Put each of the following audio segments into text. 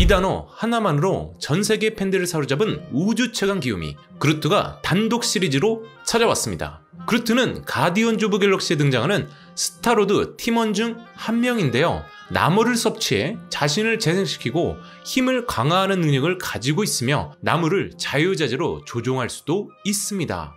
이 단어 하나만으로 전 세계 팬들을 사로잡은 우주 최강 귀요미 그루트가 단독 시리즈로 찾아왔습니다. 그루트는 가디언즈 오브 갤럭시에 등장하는 스타로드 팀원 중 한 명인데요. 나무를 섭취해 자신을 재생시키고 힘을 강화하는 능력을 가지고 있으며 나무를 자유자재로 조종할 수도 있습니다.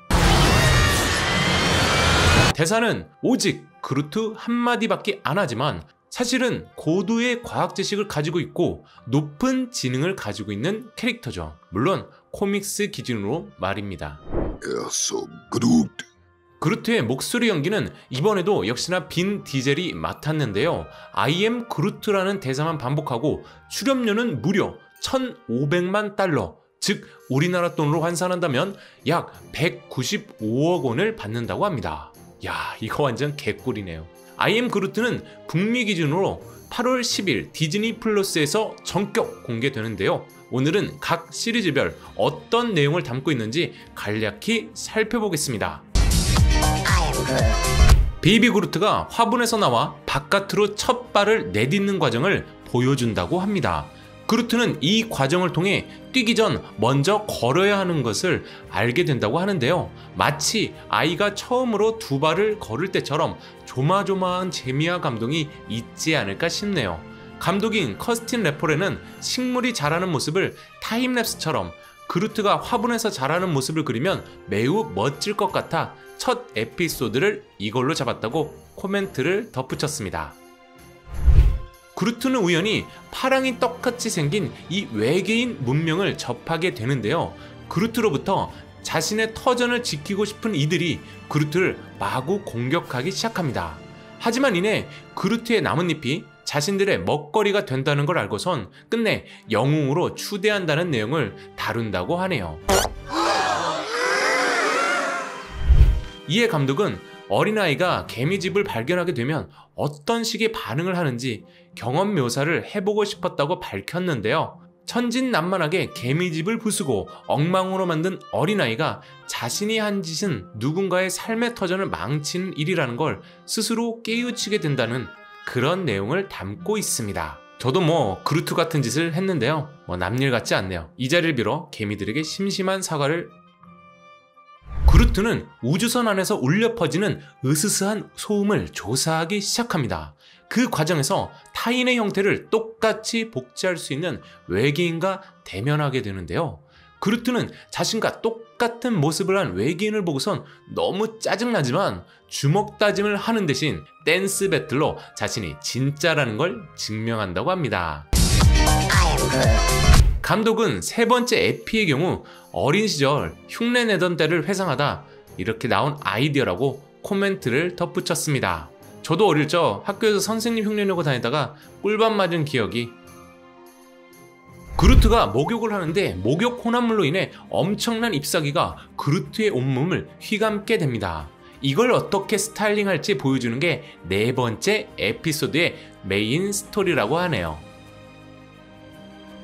대사는 오직 그루트 한마디밖에 안 하지만 사실은 고도의 과학 지식을 가지고 있고 높은 지능을 가지고 있는 캐릭터죠. 물론 코믹스 기준으로 말입니다. 그루트의 목소리 연기는 이번에도 역시나 빈 디젤이 맡았는데요. I am 그루트라는 대사만 반복하고 출연료는 무려 1,500만 달러, 즉 우리나라 돈으로 환산한다면 약 195억 원을 받는다고 합니다. 야, 이거 완전 개꿀이네요. I am 그루트는 북미 기준으로 8월 10일 디즈니 플러스에서 전격 공개되는데요. 오늘은 각 시리즈별 어떤 내용을 담고 있는지 간략히 살펴보겠습니다. 베이비 그루트가 화분에서 나와 바깥으로 첫 발을 내딛는 과정을 보여준다고 합니다. 그루트는 이 과정을 통해 뛰기 전 먼저 걸어야 하는 것을 알게 된다고 하는데요. 마치 아이가 처음으로 두 발을 걸을 때처럼 조마조마한 재미와 감동이 있지 않을까 싶네요. 감독인 커스틴 레포레는 식물이 자라는 모습을 타임랩스처럼 그루트가 화분에서 자라는 모습을 그리면 매우 멋질 것 같아 첫 에피소드를 이걸로 잡았다고 코멘트를 덧붙였습니다. 그루트는 우연히 파랑이 떡같이 생긴 이 외계인 문명을 접하게 되는데요. 그루트로부터 자신의 터전을 지키고 싶은 이들이 그루트를 마구 공격하기 시작합니다. 하지만 이내 그루트의 나뭇잎이 자신들의 먹거리가 된다는 걸 알고선 끝내 영웅으로 추대한다는 내용을 다룬다고 하네요. 이에 감독은 어린아이가 개미집을 발견하게 되면 어떤 식의 반응을 하는지 경험 묘사를 해보고 싶었다고 밝혔는데요. 천진난만하게 개미집을 부수고 엉망으로 만든 어린아이가 자신이 한 짓은 누군가의 삶의 터전을 망치는 일이라는 걸 스스로 깨우치게 된다는 그런 내용을 담고 있습니다. 저도 그루트 같은 짓을 했는데요. 남일 같지 않네요. 이 자리를 빌어 개미들에게 심심한 사과를. 그루트는 우주선 안에서 울려 퍼지는 으스스한 소음을 조사하기 시작합니다. 그 과정에서 타인의 형태를 똑같이 복제할 수 있는 외계인과 대면하게 되는데요. 그루트는 자신과 똑같은 모습을 한 외계인을 보고선 너무 짜증나지만 주먹 다짐을 하는 대신 댄스 배틀로 자신이 진짜라는 걸 증명한다고 합니다. 감독은 세 번째 에피의 경우 어린 시절 흉내내던 때를 회상하다 이렇게 나온 아이디어라고 코멘트를 덧붙였습니다. 저도 어릴 적 학교에서 선생님 흉내내고 다니다가 꿀밤 맞은 기억이. 그루트가 목욕을 하는데 목욕 혼합물로 인해 엄청난 잎사귀가 그루트의 온몸을 휘감게 됩니다. 이걸 어떻게 스타일링할지 보여주는 게 네 번째 에피소드의 메인 스토리라고 하네요.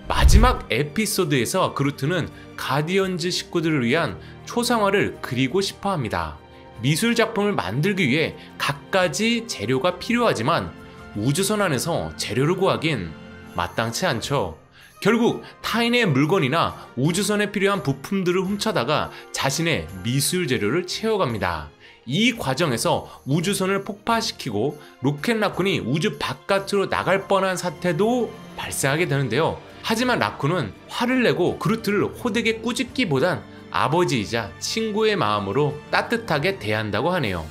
마지막 에피소드에서 그루트는 가디언즈 식구들을 위한 초상화를 그리고 싶어 합니다. 미술 작품을 만들기 위해 갖가지 재료가 필요하지만 우주선 안에서 재료를 구하긴 마땅치 않죠. 결국 타인의 물건이나 우주선에 필요한 부품들을 훔쳐다가 자신의 미술 재료를 채워갑니다. 이 과정에서 우주선을 폭파시키고 로켓 라쿤이 우주 바깥으로 나갈 뻔한 사태도 발생하게 되는데요. 하지만 라쿤은 화를 내고 그루트를 호되게 꾸짖기보단 아버지이자 친구의 마음으로 따뜻하게 대한다고 하네요.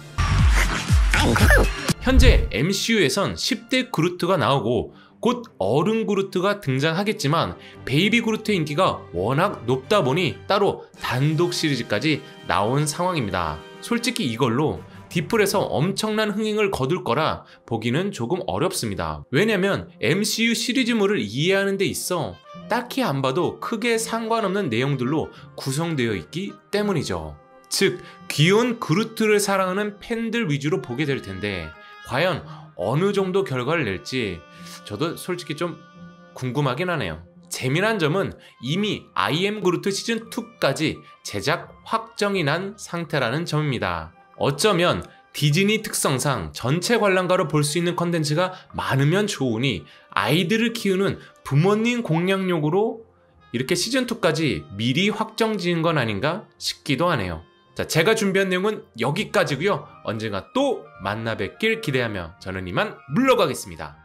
현재 MCU에선 10대 그루트가 나오고 곧 어른 그루트가 등장하겠지만 베이비 그루트의 인기가 워낙 높다 보니 따로 단독 시리즈까지 나온 상황입니다. 솔직히 이걸로 디플에서 엄청난 흥행을 거둘 거라 보기는 조금 어렵습니다. 왜냐면 MCU 시리즈물을 이해하는 데 있어 딱히 안 봐도 크게 상관없는 내용들로 구성되어 있기 때문이죠. 즉 귀여운 그루트를 사랑하는 팬들 위주로 보게 될 텐데 과연 어느 정도 결과를 낼지 저도 솔직히 좀 궁금하긴 하네요. 재미난 점은 이미 I am 그루트 시즌2까지 제작 확정이 난 상태라는 점입니다. 어쩌면 디즈니 특성상 전체 관람가로 볼 수 있는 컨텐츠가 많으면 좋으니 아이들을 키우는 부모님 공략용으로 이렇게 시즌2까지 미리 확정 지은 건 아닌가 싶기도 하네요. 자, 제가 준비한 내용은 여기까지고요. 언젠가 또 만나 뵙길 기대하며 저는 이만 물러가겠습니다.